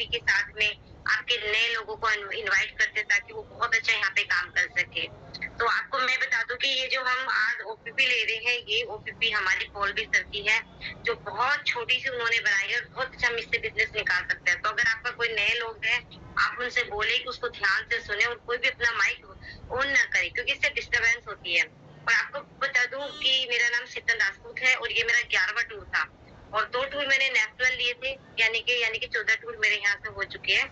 OPP के साथ में आपके नए लोगों को इनवाइट करते ताकि वो बहुत अच्छा यहाँ पे काम कर सके। तो आपको मैं बता दूं कि ये जो हम आज ओपीपी ले रहे हैं, ये ओपीपी हमारी पॉलबी सर की है, जो बहुत छोटी सी उन्होंने बनाई है और बहुत अच्छा हम इससे बिजनेस निकाल सकते हैं। तो अगर आपका कोई नए लोग हैं, आप उनसे बोले कि उसको ध्यान से सुने और कोई भी अपना माइक ऑन ना करे, क्योंकि इससे डिस्टरबेंस होती है। और आपको बता दूं कि मेरा नाम शीतल राजपूत है और ये मेरा 11वां टूर था और 2 टूर मैंने नेशनल लिए थे, यानी कि 14 टूर मेरे यहाँ से हो चुके हैं।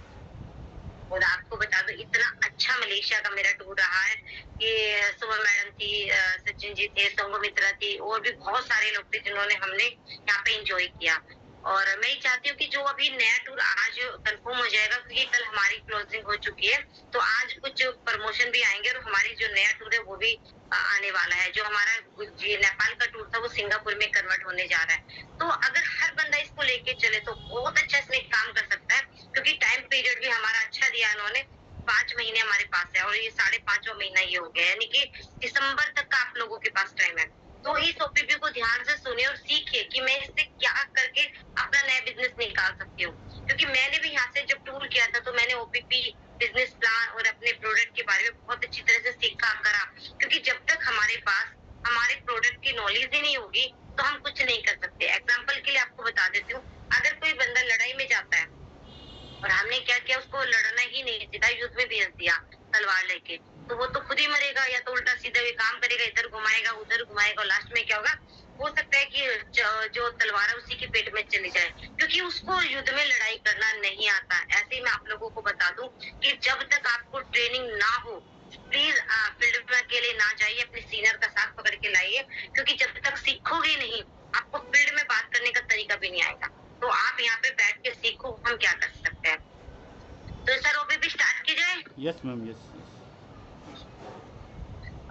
और आपको बता दो इतना अच्छा मलेशिया का मेरा टूर रहा है कि सुबह मैडम थी, सचिन जी थे, संगमित्रा थी और भी बहुत सारे लोग थे जिन्होंने हमने यहाँ पे एंजॉय किया। और मैं चाहती हूँ कि जो अभी नया टूर आज कंफर्म हो जाएगा, क्योंकि कल हमारी क्लोजिंग हो चुकी है, तो आज कुछ प्रमोशन भी आएंगे और हमारी जो नया टूर है वो भी आने वाला है। जो हमारा नेपाल का टूर था वो सिंगापुर में कन्वर्ट होने जा रहा है। तो अगर हर बंदा इसको लेके चले तो बहुत अच्छा इसमें काम कर सकता है, क्योंकि टाइम पीरियड भी हमारा अच्छा दिया इन्होंने। 5 महीने हमारे पास है और ये 5.5वां महीना ये हो गया, यानी कि दिसंबर तक का आप लोगों के पास टाइम है। तो इस ओपीपी को ध्यान से सुने और सीखिए कि मैं इससे क्या करके अपना नया बिजनेस निकाल सकती हूँ। क्योंकि मैंने भी यहाँ से जब टूर किया था तो मैंने ओपीपी, बिजनेस प्लान और अपने प्रोडक्ट के बारे में बहुत अच्छी तरह से सीखा करा, क्योंकि जब तक हमारे पास हमारे प्रोडक्ट की नॉलेज ही नहीं होगी तो हम कुछ नहीं कर सकते। एग्जाम्पल के लिए आपको बता देती हूँ, अगर कोई बंदा लड़ाई में जाता है और हमने क्या किया, उसको लड़ना ही नहीं सीधा युद्ध में भेज दिया तलवार लेके, तो वो तो खुद ही मरेगा, या तो उल्टा सीधा भी काम करेगा, इधर घुमाएगा उधर घुमाएगा, और लास्ट में क्या होगा, हो सकता है कि जो तलवार है उसी के पेट में चली जाए, क्योंकि उसको युद्ध में लड़ाई करना नहीं आता। ऐसे ही मैं आप लोगों को बता दूं कि जब तक आपको ट्रेनिंग ना हो, प्लीज फील्ड में अकेले ना जाइए, अपने सीनियर का साथ पकड़ के लाइए, क्योंकि जब तक सीखोगे नहीं आपको फील्ड में बात करने का तरीका भी नहीं आएगा। तो आप यहाँ पे बैठ के सीखो हम क्या कर सकते हैं। तो सर ओपीपी स्टार्ट की जाए। Yes ma'am, yes.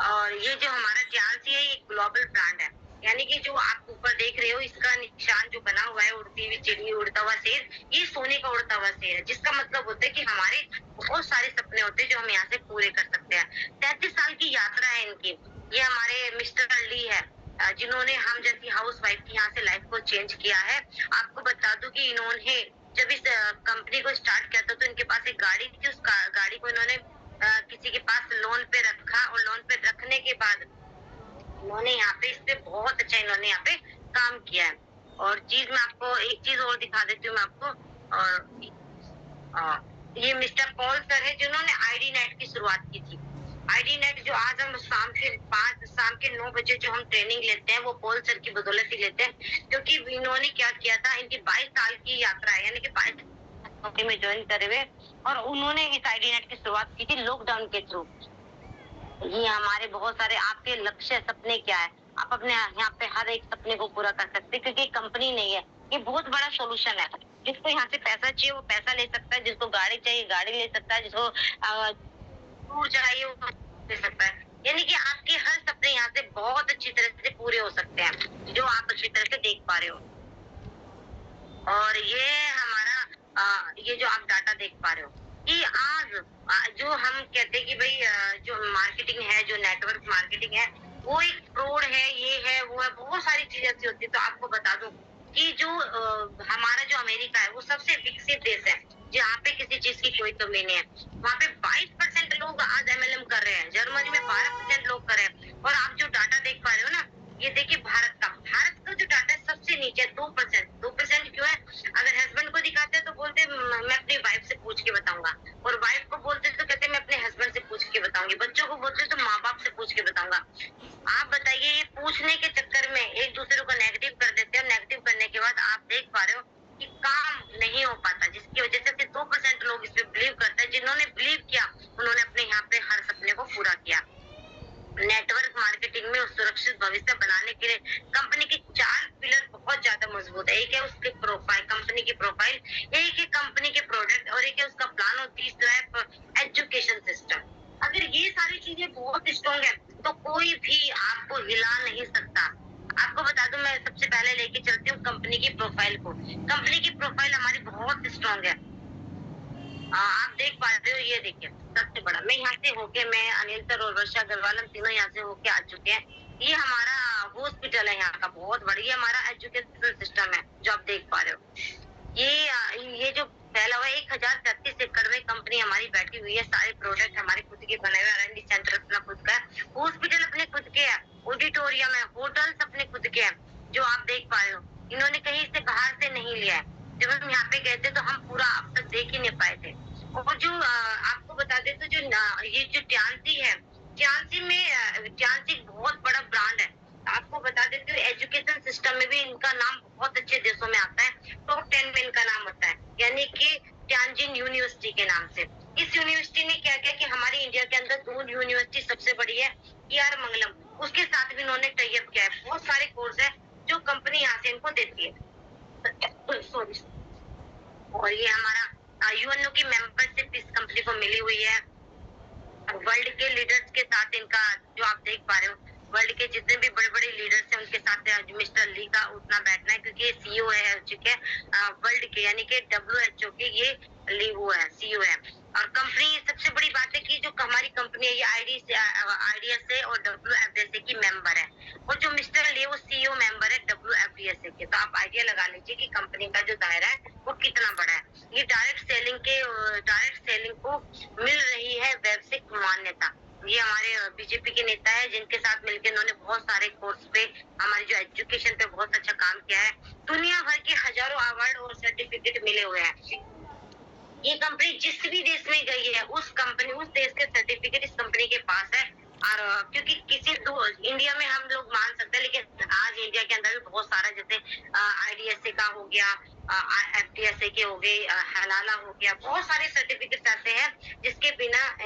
और ये जो हमारा चांस है, ये ग्लोबल ब्रांड है, यानी कि जो आप ऊपर देख रहे हो इसका निशान जो बना हुआ है, उड़ती हुई चिड़िया, उड़ता हुआ शेर, ये सोने का उड़ता हुआ शेर है, जिसका मतलब होता है कि हमारे बहुत सारे सपने होते हैं जो हम यहाँ से पूरे कर सकते हैं। 33 साल की यात्रा है इनकी। ये हमारे मिस्टर ली है, जिन्होंने हम जैसी हाउस वाइफ की यहाँ से लाइफ को चेंज किया है। आपको बता दूं कि इन्होंने जब इस कंपनी को स्टार्ट किया था तो इनके पास एक गाड़ी थी, उस गाड़ी को इन्होंने किसी के पास लोन पे रखा और लोन पे रखने के बाद इन्होंने यहाँ पे इस पे बहुत अच्छा इन्होंने यहाँ पे काम किया है। और चीज मैं आपको एक चीज और दिखा देती हूँ मैं आपको। और ये मिस्टर पॉल सर है जिन्होंने आईडी नेट की शुरुआत की थी। आईडी नेट जो आज हम शाम के 9 बजे जो हम ट्रेनिंग लेते हैं वो पॉल सर की बदौलत ही लेते हैं, क्योंकि इन्होंने क्या किया था, इनकी 22 साल की यात्रा है, यानी कि 22 कंपनी में ज्वाइन करे हुए, और उन्होंने इस आईडी नेट की शुरुआत की थी लॉकडाउन के थ्रू। ये हमारे बहुत सारे आपके लक्ष्य सपने क्या है, आप अपने यहाँ पे हर एक सपने को पूरा कर सकते हैं, क्योंकि कंपनी नहीं है, ये बहुत बड़ा सोल्यूशन है। जिसको यहाँ से पैसा चाहिए वो पैसा ले सकता है, जिसको गाड़ी चाहिए गाड़ी ले सकता है, जिसको टूर चाहिए वो ले सकता है, यानी कि आपके हर सपने यहाँ से बहुत अच्छी तरह से पूरे हो सकते हैं, जो आप अच्छी तरह से देख पा रहे हो। और ये हमारा ये जो आप डाटा देख पा रहे हो कि आज जो हम कहते हैं कि भाई जो मार्केटिंग है, जो नेटवर्क मार्केटिंग है, वो एक फ्रॉड है, ये है वो है, बहुत सारी चीजें ऐसी होती है। तो आपको बता दूं कि जो हमारा जो अमेरिका है वो सबसे विकसित देश है, जहाँ पे किसी चीज की कोई कमी नहीं है। वहाँ पे 22% लोग आज एमएलएम कर रहे हैं, जर्मनी में 12% लोग कर रहे हैं। और आप जो डाटा देख पा रहे हो ना, ये देखिए भारत का जो डाटा है सबसे नीचे 2%। 2% क्यों है? अगर हस्बैंड को दिखाते हैं तो बोलते मैं अपनी वाइफ से पूछ के बताऊंगा, और वाइफ को बोलते तो कहते मैं अपने हस्बैंड से पूछ के बताऊंगी, बच्चों को बोलते तो माँ बाप से पूछ के बताऊंगा। आप बताइए, ये पूछने के चक्कर में एक दूसरे को नेगेटिव कर देते हैं, नेगेटिव करने के बाद आप देख पा रहे हो कि काम नहीं हो पाता, जिसकी वजह से सिर्फ 2% लोग इस पे बिलीव करते हैं। जिन्होंने बिलीव किया उन्होंने अपने यहाँ पे हर सपने को पूरा किया। नेटवर्क मार्केटिंग में सुरक्षित भविष्य बनाने के लिए कंपनी के 4 पिलर बहुत ज्यादा मजबूत है। एक है उसकी प्रोफाइल, कंपनी की प्रोफाइल, एक है कंपनी के प्रोडक्ट, और एक है उसका प्लान, और तीसरा है एजुकेशन सिस्टम। अगर ये सारी चीजें बहुत स्ट्रॉन्ग है तो कोई भी आपको हिला नहीं सकता। आपको बता दूं, मैं सबसे पहले लेके चलती हूँ कंपनी की प्रोफाइल को। कंपनी की प्रोफाइल हमारी बहुत स्ट्रॉन्ग है। आप देख पा रहे हो, ये देखिए सबसे बड़ा, मैं यहाँ से होके, मैं अनिल सर और वर्षा अग्रवाल, हम तीनों यहाँ से होके आ चुके हैं। ये हमारा हॉस्पिटल है यहाँ का, बहुत बढ़िया हमारा एजुकेशन सिस्टम है जो आप देख पा रहे हो। ये जो फैला हुआ है, 1033 एकड़ में कंपनी हमारी बैठी हुई है, सारे प्रोडक्ट हमारे खुद के बनाए हुए, R&D सेंटर अपना खुद का है, हॉस्पिटल अपने खुद के है, ऑडिटोरियम है, होटल्स अपने खुद के हैं, जो आप देख पा रहे हो। इन्होंने कहीं से बाहर से नहीं लिया है। जब हम यहाँ पे गए थे तो हम पूरा अब तक देख ही नहीं पाए थे। और जो आपको बता दें तो ये जो ट्यांसी है, ट्यांसी में ट्यांसी एक बहुत बड़ा ब्रांड है। आपको बता देती हूँ, एजुकेशन सिस्टम में भी इनका नाम बहुत अच्छे देशों में आता है, टॉप 10 में इनका नाम होता है, यानी कि ट्यांजिन यूनिवर्सिटी के नाम से। इस यूनिवर्सिटी ने क्या किया कि हमारी इंडिया के अंदर 2 यूनिवर्सिटी सबसे बड़ी है, ER मंगलम, उसके साथ भी इन्होंने टाई अप किया है। बहुत सारे कोर्स है जो कंपनी यहाँ से इनको देती है। सॉरी। और ये हमारा UNO की मेंबरशिप इस कंपनी को मिली हुई है। वर्ल्ड के लीडर्स के साथ इनका, जो आप देख पा रहे हो, वर्ल्ड के जितने भी बड़े बड़े लीडर्स हैं उनके साथ मिस्टर ली का उठना बैठना है, क्योंकि ये CEO है चुके वर्ल्ड के, यानी कि WHO के ये ली वो है, CEO है। और कंपनी, सबसे बड़ी बात है कि जो हमारी कंपनी है ये IDSA और WFDSA की मेंबर है, और जो मिस्टर ली वो CEO मेंबर है WFDSA के। तो आप आइडिया लगा लीजिए कि कंपनी का जो दायरा है वो कितना बड़ा है। ये डायरेक्ट सेलिंग को मिल रही है वैश्विक मान्यता। ये हमारे बीजेपी के नेता है, जिनके साथ मिलकर इन्होंने बहुत सारे कोर्स पे, हमारी जो एजुकेशन पे बहुत अच्छा काम किया है। दुनिया भर के हजारों अवार्ड और सर्टिफिकेट मिले हुए हैं। ये कंपनी जिस भी देश में गई है, उस देश के सर्टिफिकेट इस कंपनी के पास है। और क्योंकि इंडिया में हम लोग मान सकते हैं, लेकिन आज इंडिया के अंदर भी बहुत सारा, जैसे IDSA का हो गया, FDSA के हो गए, हलाला हो गया, बहुत सारे सर्टिफिकेट ऐसे हैं जिसके बिना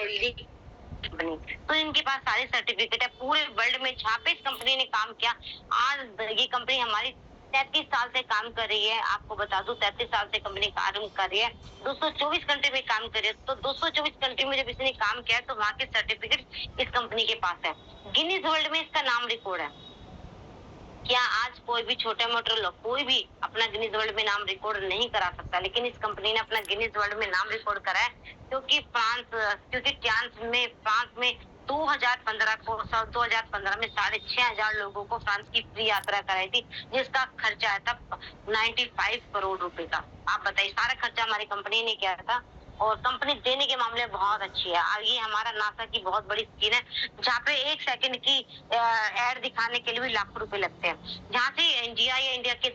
कंपनी, तो इनके पास सारे सर्टिफिकेट है पूरे वर्ल्ड में। जहाँ पे इस कंपनी ने काम किया, आज ये कंपनी हमारी 33 साल से काम कर रही है। आपको बता दूं, 33 साल से कंपनी काम कर रही है, 224 कंट्री में काम कर रही है। तो 224 कंट्री में जब इसने काम किया है, तो वहाँ के सर्टिफिकेट इस कंपनी के पास है। गिनीज वर्ल्ड में इसका नाम रिकॉर्ड है। क्या आज कोई भी छोटे मोटे लोग, कोई भी अपना गिनीज वर्ल्ड में नाम रिकॉर्ड नहीं करा सकता, लेकिन इस कंपनी ने अपना गिनीज वर्ल्ड में नाम रिकॉर्ड करा है, क्योंकि फ्रांस में 2015 में 6,500 लोगों को फ्रांस की फ्री यात्रा कराई थी, जिसका खर्चा आया था 95 करोड़ रुपए का। आप बताइए, सारा खर्चा हमारी कंपनी ने किया था। और कंपनी देने के मामले में बहुत अच्छी है। और ये हमारा नासा की बहुत बड़ी स्कीम है, जहाँ पे 1 सेकंड की एड दिखाने के लिए भी लाखों रुपए लगते हैं। जहाँ से इंडिया के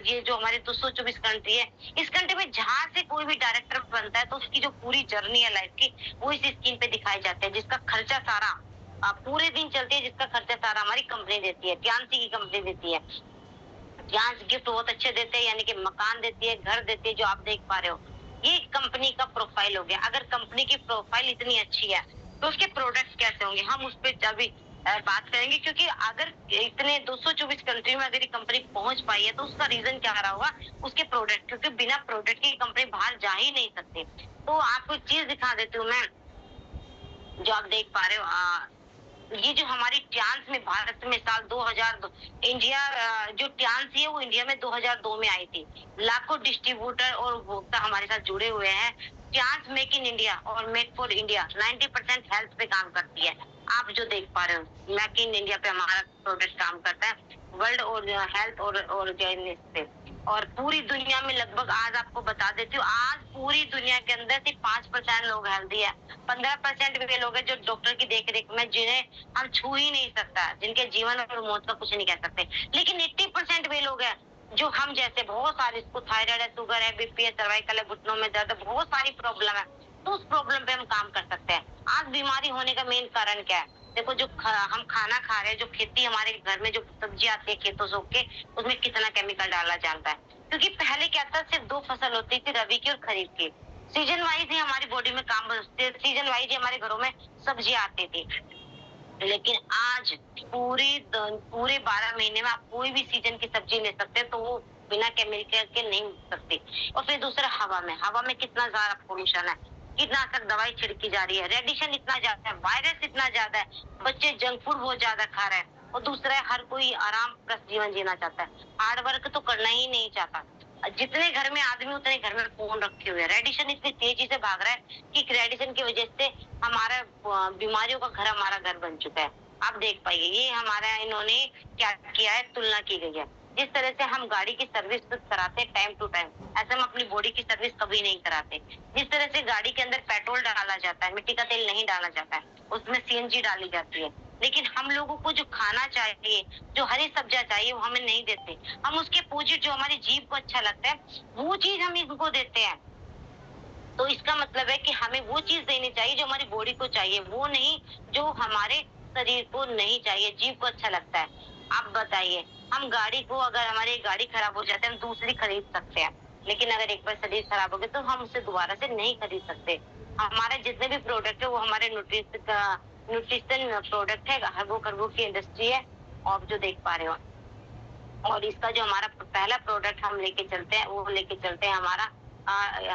ये जो हमारे 224 कंट्री है, इस कंट्री में जहाँ से कोई भी डायरेक्टर बनता है, तो उसकी जो पूरी जर्नी है लाइफ की, वो इस स्कीम पे दिखाई जाते हैं, जिसका खर्चा सारा पूरे दिन चलती है, जिसका खर्चा सारा हमारी कंपनी देती है, ट्यांसी की कंपनी देती है। ट्यांस गिफ्ट बहुत अच्छे देते हैं, यानी कि मकान देती है, घर देती है, जो आप देख पा रहे हो। ये कंपनी का प्रोफाइल हो गया। अगर कंपनी की प्रोफाइल इतनी अच्छी है, तो उसके प्रोडक्ट कैसे होंगे, हम उस पर अभी बात करेंगे। क्योंकि अगर इतने 224 कंट्री में अगर ये कंपनी पहुंच पाई है, तो उसका रीजन क्या रहा होगा, उसके प्रोडक्ट, क्योंकि बिना प्रोडक्ट की कंपनी बाहर जा ही नहीं सकती। तो आपको एक चीज दिखा देती हूँ मैं, जो आप देख पा रहे हो। ये जो हमारी ट्यांस में, भारत में साल 2002, इंडिया जो ट्यांस है वो इंडिया में 2002 में आई थी। लाखों डिस्ट्रीब्यूटर और उपभोक्ता हमारे साथ जुड़े हुए हैं। ट्यांस मेक इन इंडिया और मेक फॉर इंडिया 90% हेल्थ पे काम करती है। आप जो देख पा रहे हो, मेक इन इंडिया पे हमारा प्रोडक्ट काम करता है, वर्ल्ड और हेल्थ और पे। और पूरी दुनिया में लगभग, आज आपको बता देती हूँ, आज पूरी दुनिया के अंदर सिर्फ 5% लोग हेल्दी है। 15% वे लोग हैं जो डॉक्टर की देख रेख में, जिन्हें हम छू ही नहीं सकता, जिनके जीवन और मौत का कुछ नहीं कह सकते। लेकिन 80% वे लोग हैं जो हम जैसे, बहुत सारे, इसको थायराइड है, शुगर है, BP है, सर्वाइकल है, घुटनों में दर्द है, बहुत सारी प्रॉब्लम है, तो उस प्रॉब्लम पे हम काम कर सकते हैं। आज बीमारी होने का मेन कारण क्या है? देखो, जो हम खाना खा रहे हैं, जो खेती हमारे घर में जो सब्जी आती है खेतों से उग के, उसमें कितना केमिकल डाला जाता है। क्योंकि पहले क्या था, सिर्फ 2 फसल होती थी, रबी की और खरीफ की। सीजन वाइज ही हमारी बॉडी में काम बचते, सीजन वाइज ही हमारे घरों में सब्जियां आती थी। लेकिन आज पूरे 12 महीने में आप कोई भी सीजन की सब्जी ले सकते हैं, तो वो बिना केमिकल के नहीं उग सकती। और फिर दूसरा, हवा में कितना ज्यादा पोल्यूशन है, कीटनाशक दवाई छिड़की जा रही है, रेडिएशन इतना ज्यादा है, वायरस इतना ज्यादा है, बच्चे जंक फूड बहुत ज्यादा खा रहे हैं। और दूसरा है, हर कोई आराम प्लस जीवन जीना चाहता है, हार्ड वर्क तो करना ही नहीं चाहता। जितने घर में आदमी, उतने घर में फोन रखे हुए हैं। रेडिएशन इतनी तेजी से भाग रहा है कि रेडिएशन की वजह से हमारा बीमारियों का घर हमारा घर बन चुका है। आप देख पाइए, ये हमारा इन्होंने क्या किया है, तुलना की गई है। जिस तरह से हम गाड़ी की सर्विस कराते हैं टाइम टू टाइम, ऐसे हम अपनी बॉडी की सर्विस कभी नहीं कराते। जिस तरह से गाड़ी के अंदर पेट्रोल डाला जाता है, मिट्टी का तेल नहीं डाला जाता है, उसमें सीएनजी डाली जाती है। लेकिन हम लोगों को जो खाना चाहिए, जो हरी सब्जियाँ चाहिए, वो हमें नहीं देते। हम उसके अपोजिट जो हमारी जीभ को अच्छा लगता है, वो चीज़ हम इनको देते हैं। तो इसका मतलब है कि हमें वो चीज़ देनी चाहिए जो हमारी बॉडी को चाहिए, वो नहीं जो हमारे शरीर को नहीं चाहिए, जीभ को अच्छा लगता है। आप बताइए, हम गाड़ी को अगर हमारी गाड़ी खराब हो जाती है, हम दूसरी खरीद सकते हैं। लेकिन अगर एक बार शरीर खराब हो गया तो हम उसे दोबारा से नहीं खरीद सकते। हमारे जितने भी प्रोडक्ट है वो हमारे न्यूट्रिशन प्रोडक्ट है, हर्बो-कर्बो की इंडस्ट्री है, आप जो देख पा रहे हो। और इसका जो हमारा पहला प्रोडक्ट हम लेके चलते हैं, वो लेके चलते हैं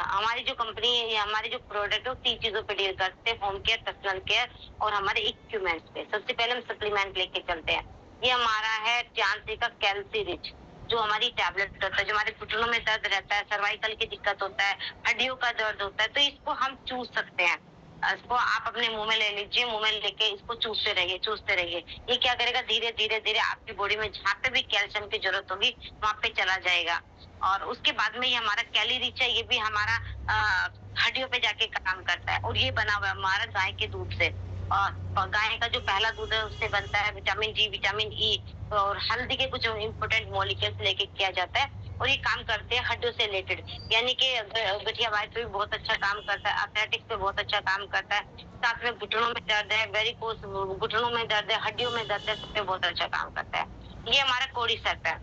हमारी जो कंपनी है या हमारे जो प्रोडक्ट है वो 3 चीज़ों पे डील करते हैं, होम केयर, पर्सनल केयर और हमारे इक्विपमेंट्स पे। सबसे पहले हम सप्लीमेंट लेके चलते हैं। ये हमारा है चांसी का कैल्सी रिच, जो हमारी टैबलेट होता है, जो हमारे घुटनों में दर्द रहता है, सर्वाइकल की दिक्कत होता है, हड्डियों का दर्द होता है, तो इसको हम चूस सकते हैं। इसको आप अपने मुँह में ले लीजिए, मुँह में लेके इसको चूसते रहिए, चूसते रहिए। ये क्या करेगा, धीरे-धीरे आपकी बॉडी में जहाँ पे भी कैल्शियम की ज़रूरत होगी, वहाँ पे चला जाएगा। और उसके बाद में ये हमारा कैली रिच है, ये भी हमारा हड्डियों पे जाके काम करता है और ये बना हुआ है हमारा गाय के दूध से। और गाय का जो पहला दूध है उससे बनता है विटामिन डी, विटामिन ई और हल्दी के कुछ इम्पोर्टेंट मॉलिक्यूल्स लेके किया जाता है और ये काम करते हैं हड्डियों से रिलेटेड, यानी कि गठिया वात पे भी बहुत अच्छा काम करता है, आर्थराइटिस पे बहुत अच्छा काम करता है। साथ में घुटनों में दर्द है, वेरिकोस घुटनों में दर्द है, हड्डियों में दर्द है, सब पे बहुत अच्छा काम करता है। ये हमारा कोर्डिसेप है।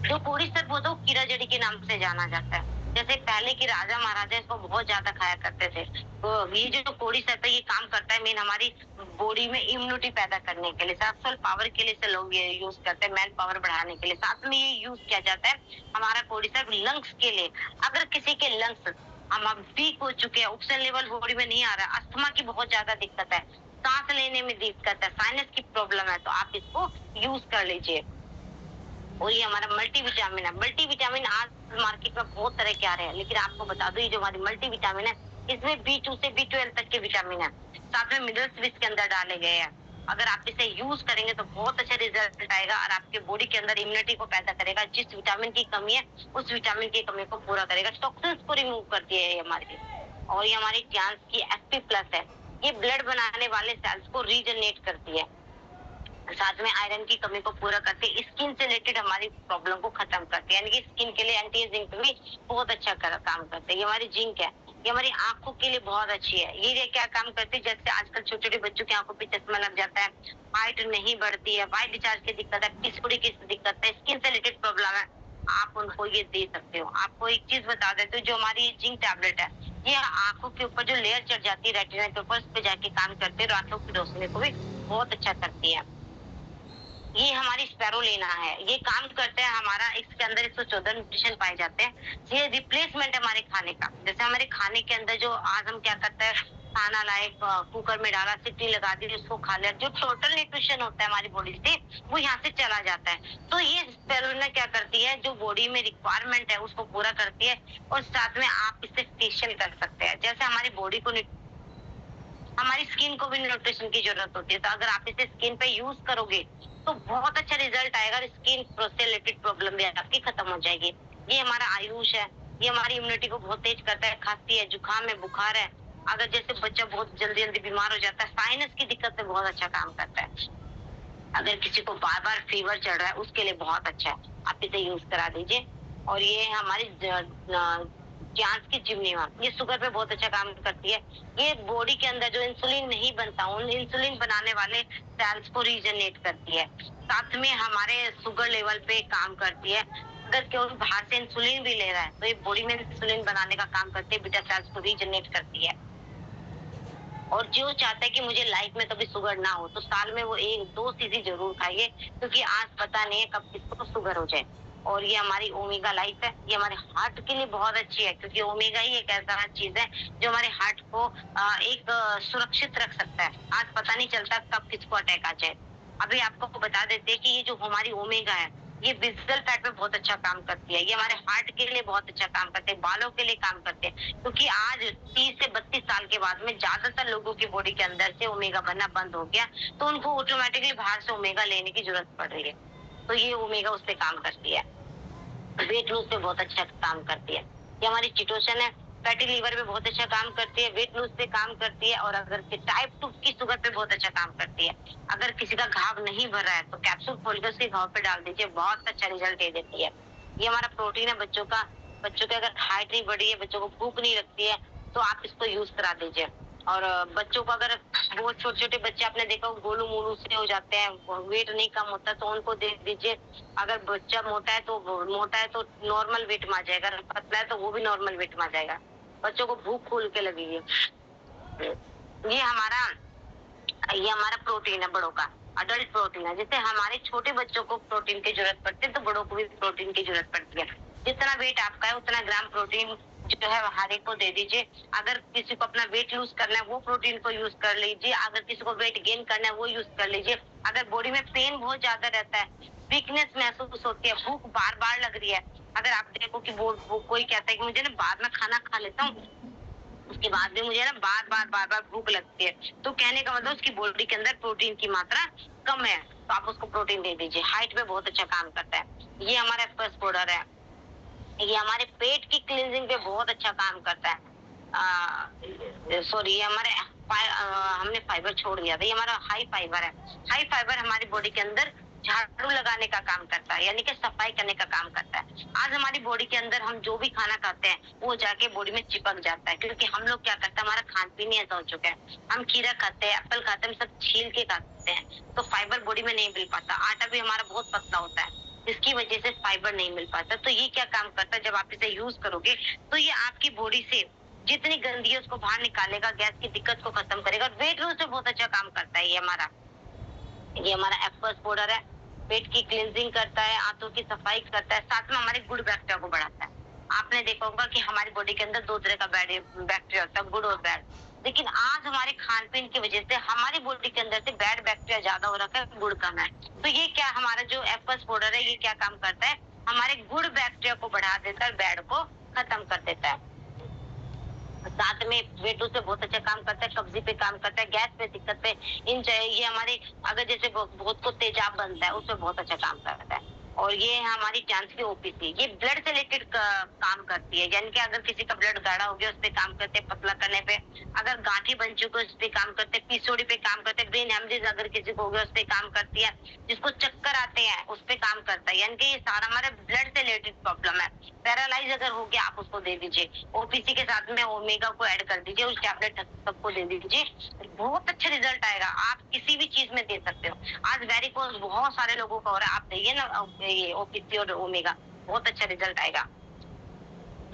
जो कोर्डिसेप होता है वो कीड़ा जड़ी के नाम से जाना जाता है। जैसे पहले के राजा महाराजा इसको बहुत ज्यादा खाया करते थे। तो ये जो कोर्डिसेप है ये काम करता है मेन हमारी बॉडी में इम्यूनिटी पैदा करने के लिए, सेक्सुअल पावर के लिए से लोग ये यूज करते हैं, मैन पावर बढ़ाने के लिए। साथ में ये यूज किया जाता है हमारा कोर्डिसेप लंग्स के लिए। अगर किसी के लंग्स हम वीक हो चुके हैं, ऑक्सीजन लेवल बॉडी में नहीं आ रहा है, अस्थमा की बहुत ज्यादा दिक्कत है, सांस लेने में दिक्कत है, साइनस की प्रॉब्लम है, तो आप इसको यूज कर लीजिए। और ये हमारा मल्टीविटामिन है। मल्टीविटामिन आज मार्केट में बहुत तरह के आ रहे हैं, लेकिन आपको बता दो ये जो हमारी मल्टीविटामिन है इसमें B2 से B12 तक के विटामिन है। साथ में मिनरल्स भी इसके अंदर डाले गए हैं। अगर आप इसे यूज करेंगे तो बहुत अच्छा रिजल्ट आएगा और आपके बॉडी के अंदर इम्यूनिटी को पैदा करेगा। जिस विटामिन की कमी है उस विटामिन की कमी को पूरा करेगा, टॉक्सिन्स को रिमूव करती है ये हमारी। और ये हमारी ट्रांस की FP+ है। ये ब्लड बनाने वाले सेल्स को रीजनरेट करती है। साथ में आयरन की कमी को पूरा करते हैं, स्किन से रिलेटेड हमारी प्रॉब्लम को खत्म करते हैं, यानी कि स्किन के लिए एंटी एजिंग भी बहुत अच्छा काम करते हैं। ये हमारी जिंक है, ये हमारी आंखों के लिए बहुत अच्छी है। ये क्या काम करती है, जैसे आजकल छोटे छोटे बच्चों की आंखों पे चश्मा लग जाता है, हाइट नहीं बढ़ती है, वाइट डिस्चार्ज की दिक्कत है, पीसीओडी की दिक्कत है, स्किन से रिलेटेड प्रॉब्लम है, आप उनको ये दे सकते हो। आपको एक चीज बता देते हो, जो हमारी जिंक टैबलेट है ये आंखों के ऊपर जो लेयर चढ़ जाती है रेटिना के ऊपर, उस पे जाके काम करते हैं और आंखों की रोशनी को भी बहुत अच्छा करती है। ये हमारी स्पैरुलिना है, ये काम करते हैं हमारा, इसके अंदर 114 न्यूट्रिशन पाए जाते हैं। ये रिप्लेसमेंट है हमारे खाने का। जैसे हमारे खाने के अंदर जो आज हम क्या करते हैं, खाना लाए, कुकर में डाला, सीटी लगा दी, उसको खा लिया, जो टोटल न्यूट्रिशन होता है हमारी बॉडी से वो यहाँ से चला जाता है। तो ये स्पैरुलिना क्या करती है, जो बॉडी में रिक्वायरमेंट है उसको पूरा करती है और साथ में आप इससे फेशियल कर सकते हैं। जैसे हमारी बॉडी को हमारी स्किन को भी न्यूट्रिशन की जरूरत होती है, तो अगर आप इसे स्किन पे यूज करोगे तो बहुत अच्छा रिजल्ट आएगा और स्किन से रिलेटेड प्रॉब्लम भी आपकी खत्म हो जाएगी। ये हमारा आयुष है, ये हमारी इम्यूनिटी को बहुत तेज करता है। खांसी है, जुकाम है, बुखार है, अगर जैसे बच्चा बहुत जल्दी जल्दी बीमार हो जाता है, साइनस की दिक्कत में बहुत अच्छा काम करता है। अगर किसी को बार बार फीवर चढ़ रहा है उसके लिए बहुत अच्छा है, आप इसे यूज करा दीजिए। और ये हमारी जांच की जिम्नीवा, ये शुगर पे बहुत अच्छा काम करती है। ये बॉडी के अंदर जो इंसुलिन नहीं बनता, उन इंसुलिन बनाने वाले सेल्स को रीजनरेट करती है। साथ में हमारे शुगर लेवल पे काम करती है। अगर कोई बाहर से इंसुलिन भी ले रहा है तो ये बॉडी में इंसुलिन बनाने का काम करती है, बीटा सेल्स को रीजनरेट करती है। और जो चाहता है कि मुझे लाइफ में कभी शुगर ना हो, तो साल में वो 1-2 चीज़ें जरूर खाइए, क्योंकि आज पता नहीं है कब किसको शुगर हो जाए। और ये हमारी ओमेगा लाइफ है, ये हमारे हार्ट के लिए बहुत अच्छी है, क्योंकि ओमेगा ही एक ऐसा चीज है जो हमारे हार्ट को सुरक्षित रख सकता है। आज पता नहीं चलता कब किसको अटैक आ जाए। अभी आपको बता देते हैं कि ये जो हमारी ओमेगा है ये विजिबल फैट पे बहुत अच्छा काम करती है, ये हमारे हार्ट के लिए बहुत अच्छा काम करते हैं, बालों के लिए काम करते हैं। क्योंकि आज 30 से 32 साल के बाद में ज्यादातर लोगों की बॉडी के अंदर से ओमेगा बनना बंद हो गया, तो उनको ऑटोमेटिकली बाहर से ओमेगा लेने की जरूरत पड़ रही है। तो ये ओमेगा उस पे काम करती है। वेट लूज पे बहुत अच्छा काम करती है। ये हमारी चिटोसन है, फैटी लीवर पे बहुत अच्छा काम करती है, वेट लूज पे काम करती है, और अगर टाइप 2 की शुगर पे बहुत अच्छा काम करती है। अगर किसी का घाव नहीं भर रहा है तो कैप्सूल खोल के उसके घाव पे डाल दीजिए, बहुत अच्छा रिजल्ट दे देती है। ये हमारा प्रोटीन है बच्चों का। बच्चों की अगर हाइट नहीं बढ़ी है, बच्चों को भूख नहीं लगती है, तो आप इसको यूज करा दीजिए। और बच्चों को अगर बहुत छोटे-छोटे बच्चे आपने देखा हो गोलू-मोलू से हो जाते हैं, वेट नहीं कम होता, तो उनको दे दीजिए। अगर बच्चा मोटा है तो नॉर्मल वेट में आ जाएगा, अगर पतला है तो वो भी नॉर्मल वेट में आ जाएगा। बच्चों को भूख खोल के लगेगी। ये हमारा ये हमारा प्रोटीन है बड़ों का, अडल्ट प्रोटीन है। जैसे हमारे छोटे बच्चों को प्रोटीन की जरूरत पड़ती है, तो बड़ों को भी प्रोटीन की जरूरत पड़ती है। जितना वेट आपका है उतना ग्राम प्रोटीन जो है हर एक को दे दीजिए। अगर किसी को अपना वेट लूज करना है वो प्रोटीन को यूज कर लीजिए, अगर किसी को वेट गेन करना है वो यूज कर लीजिए। अगर बॉडी में पेन बहुत ज्यादा रहता है, वीकनेस महसूस होती है, भूख बार बार लग रही है, अगर आप देखो कि वो कोई कहता है कि मुझे ना बाद में खाना खा लेता हूँ, उसके बाद भी मुझे ना बार बार भूख लगती है, तो कहने का मतलब उसकी बॉडी के अंदर प्रोटीन की मात्रा कम है, तो आप उसको प्रोटीन दे दीजिए। हाइट पे बहुत अच्छा काम करता है। ये हमारा फर्स्ट पाउडर है। ये हमारे पेट की क्लींजिंग पे बहुत अच्छा काम करता है। सॉरी, ये हमारे हमने फाइबर छोड़ दिया था। ये हमारा हाई फाइबर है। हाई फाइबर हमारी बॉडी के अंदर झाड़ू लगाने का काम करता है, यानी कि सफाई करने का काम करता है। आज हमारी बॉडी के अंदर हम जो भी खाना खाते हैं वो जाके बॉडी में चिपक जाता है, क्योंकि हम लोग क्या करते हैं, हमारा खान पीन ही ऐसा हो चुका है। हम खीरा खाते हैं, एप्पल खाते हैं, हम सब छील के खाते हैं, तो फाइबर बॉडी में नहीं मिल पाता। आटा भी हमारा बहुत पतला होता है, इसकी वजह से फाइबर नहीं मिल पाता। तो ये क्या काम करता है, जब आप इसे यूज करोगे तो ये आपकी बॉडी से जितनी गंदगी है उसको बाहर निकालेगा, गैस की दिक्कत को खत्म करेगा, और वेट लूज में बहुत अच्छा काम करता है। ये हमारा एफर्स पाउडर है। पेट की क्लींजिंग करता है, आंतों की सफाई करता है, साथ में हमारे गुड बैक्टीरिया को बढ़ाता है। आपने देखा होगा कि हमारी बॉडी के अंदर दो तरह का बैक्टीरिया होता है, गुड और बैड। लेकिन आज हमारे खान पीन की वजह से हमारी बॉडी के अंदर से बैड बैक्टीरिया ज्यादा हो रखा है, गुड कम है। तो ये क्या हमारा जो एफर्स पाउडर है, ये क्या काम करता है, हमारे गुड बैक्टीरिया को बढ़ा देता है, बैड को खत्म कर देता है। साथ में वेट लूज पे बहुत अच्छा काम करता है, कब्जी पे काम करता है, गैस पे दिक्कत पे ये हमारे अगर जैसे बहुत को तेजाब बनता है उस पे बहुत अच्छा काम करता है। और ये है हमारी जांच की ओपीसी, ये ब्लड से रिलेटेड काम करती है, यानी कि अगर किसी का ब्लड गाढ़ा हो गया उस पे काम करते हैं, पतला करने पे। अगर गांठी बन चुकी है उस पे काम करते हैं, पीसीओडी पे काम करते हैं, ब्रेन हेमरेज अगर किसी को हो गया उस पे काम करती है, जिसको चक्कर आते हैं उस पे काम करता है, यानी कि ये सारा हमारे ब्लड से रिलेटेड प्रॉब्लम है। पैरालाइज अगर हो गया आप उसको दे दीजिए, ओपीसी के साथ में ओमेगा को ऐड कर दीजिए, उस टैबलेट सबको दे दीजिए, बहुत अच्छा रिजल्ट आएगा। आप किसी भी चीज में दे सकते हो। आज वेरिकोज बहुत सारे लोगों का हो रहा है, आप देइए ना ये ओपीसी और ओमेगा, बहुत अच्छा रिजल्ट आएगा।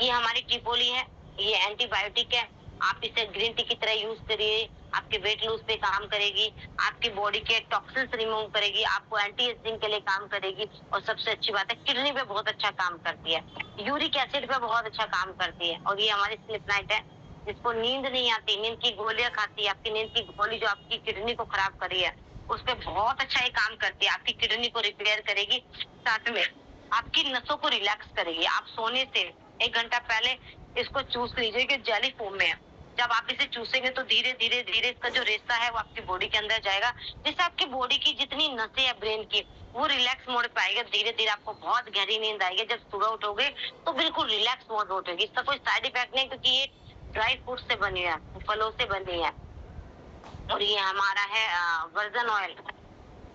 ये हमारी ट्रिपोली है, ये एंटीबायोटिक है। आप इसे ग्रीन टी की तरह यूज करिए, आपके वेट लूज पे काम करेगी, आपकी बॉडी के टॉक्सिन्स रिमूव करेगी, आपको एंटी एजिंग के लिए काम करेगी, और सबसे अच्छी बात है किडनी पे बहुत अच्छा काम करती है, यूरिक एसिड पे बहुत अच्छा काम करती है। और ये हमारी स्लिप नाइट है, जिसको नींद नहीं आती, नींद की गोलियां खाती है, आपकी नींद की गोली जो आपकी किडनी को खराब कर रही है उस पे बहुत अच्छा ये काम करती है, आपकी किडनी को रिपेयर करेगी, साथ में आपकी नसों को रिलैक्स करेगी। आप सोने से 1 घंटा पहले इसको चूस लीजिए कि जेली फॉर्म में है। जब आप इसे चूसेंगे तो धीरे धीरे धीरे इसका जो रेशा है वो आपकी बॉडी के अंदर जाएगा, जिससे आपकी बॉडी की जितनी नसें है ब्रेन की वो रिलैक्स मोड पे आएगा। धीरे धीरे आपको बहुत गहरी नींद आएगी। जब सुबह उठोगे तो बिल्कुल रिलैक्स मोड उठेगी। इसका कोई साइड इफेक्ट नहीं, क्योंकि ये ड्राई फ्रूट से बनी है, फलों से बनी है। और ये हमारा है वर्जन ऑयल।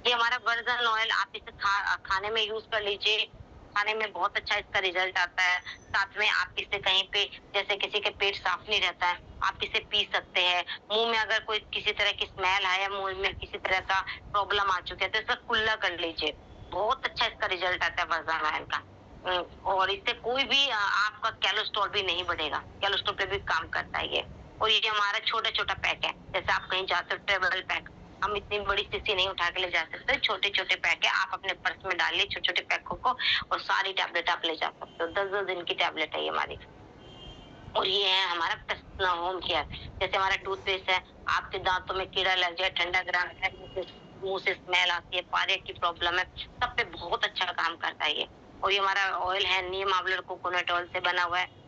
ये हमारा वर्जन ऑयल, आप इसे खाने में यूज कर लीजिए, खाने में बहुत अच्छा इसका रिजल्ट आता है। साथ में आप इसे कहीं पे, जैसे किसी के पेट साफ नहीं रहता है, आप इसे पी सकते हैं। मुंह में अगर कोई किसी तरह की स्मेल है या मुंह में किसी तरह का प्रॉब्लम आ चुका है तो इसका कुल्ला कर लीजिए, बहुत अच्छा इसका रिजल्ट आता है वर्जन ऑयल का। और इससे कोई भी आपका कोलेस्ट्रॉल भी नहीं बढ़ेगा, कोलेस्ट्रॉल पे भी काम करता है ये। और ये हमारा छोटा छोटा पैक है, जैसे आप कहीं जाते हो ट्रेवल पैक, हम इतनी बड़ी शीशी नहीं उठा के ले जा सकते, छोटे छोटे पैक है, आप अपने पर्स में डालिए छोटे छोटे पैकों को, और सारी टैबलेट आप ले जा सकते हो। 10-10 दिन की टैबलेट है ये हमारी। और ये है हमारा पर्सनल होम केयर, जैसे हमारा टूथपेस्ट है, आपके दांतों में कीड़ा लग जाए, ठंडा ग्राम है, मुंह से स्मेल आती है, पारे की प्रॉब्लम है, सब पे बहुत अच्छा काम करता है ये। और ये हमारा ऑयल है, नीम आंवला कोकोनट ऑयल से बना हुआ है।